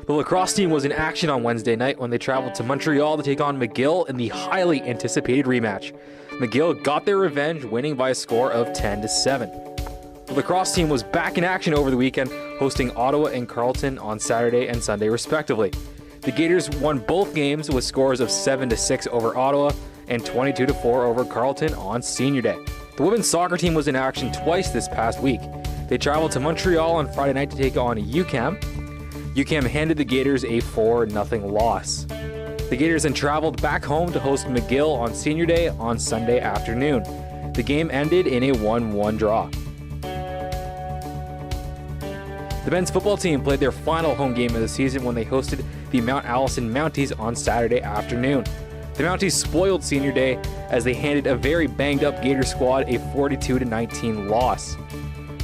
The lacrosse team was in action on Wednesday night when they traveled to Montreal to take on McGill in the highly anticipated rematch. McGill got their revenge, winning by a score of 10-7. The lacrosse team was back in action over the weekend, hosting Ottawa and Carleton on Saturday and Sunday respectively. The Gators won both games with scores of 7-6 over Ottawa and 22-4 over Carleton on Senior Day. The women's soccer team was in action twice this past week. They traveled to Montreal on Friday night to take on UQAM. UQAM handed the Gators a 4-0 loss. The Gators then traveled back home to host McGill on Senior Day on Sunday afternoon. The game ended in a 1-1 draw. The men's football team played their final home game of the season when they hosted the Mount Allison Mounties on Saturday afternoon. The Mounties spoiled Senior Day as they handed a very banged-up Gator squad a 42-19 loss.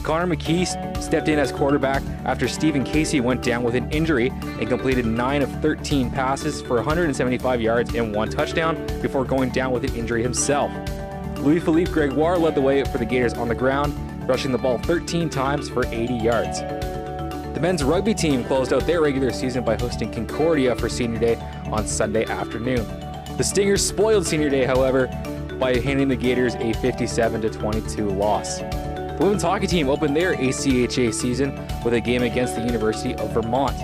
Connor McKee stepped in as quarterback after Stephen Casey went down with an injury and completed 9 of 13 passes for 175 yards and 1 touchdown before going down with an injury himself. Louis-Philippe Gregoire led the way for the Gators on the ground, rushing the ball 13 times for 80 yards. The men's rugby team closed out their regular season by hosting Concordia for Senior Day on Sunday afternoon. The Stingers spoiled Senior Day, however, by handing the Gators a 57-22 loss. The women's hockey team opened their ACHA season with a game against the University of Vermont.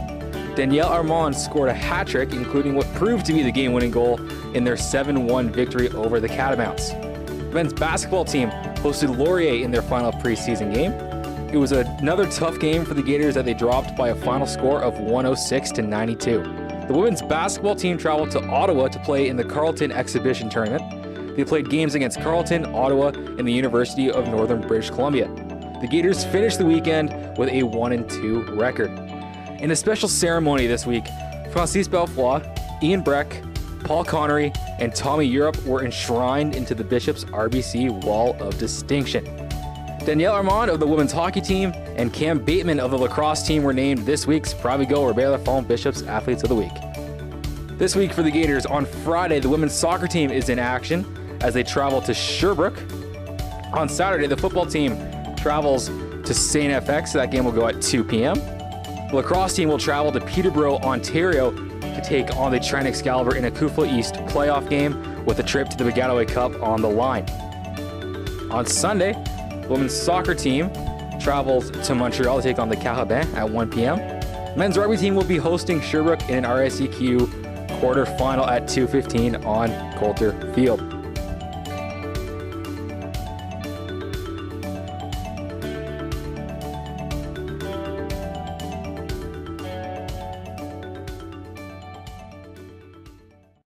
Danielle Armand scored a hat trick, including what proved to be the game-winning goal in their 7-1 victory over the Catamounts. The men's basketball team hosted Laurier in their final preseason game. It was another tough game for the Gators that they dropped by a final score of 106-92. The women's basketball team traveled to Ottawa to play in the Carleton Exhibition Tournament. They played games against Carleton, Ottawa, and the University of Northern British Columbia. The Gators finished the weekend with a 1-2 record. In a special ceremony this week, Francis Belfoy, Ian Breck, Paul Connery, and Tommy Europe were enshrined into the Bishop's RBC Wall of Distinction. Danielle Armand of the women's hockey team and Cam Bateman of the lacrosse team were named this week's Provigo Robert Laffont Bishop's Athletes of the Week. This week for the Gators, on Friday, the women's soccer team is in action as they travel to Sherbrooke. On Saturday, the football team travels to St. FX. That game will go at 2 p.m. The lacrosse team will travel to Peterborough, Ontario to take on the Trent Excalibur in a Kufla East playoff game with a trip to the Piscataway Cup on the line. On Sunday, the women's soccer team travels to Montreal to take on the Carabins at 1 p.m. Men's rugby team will be hosting Sherbrooke in an RSEQ quarterfinal at 2:15 on Coulter Field.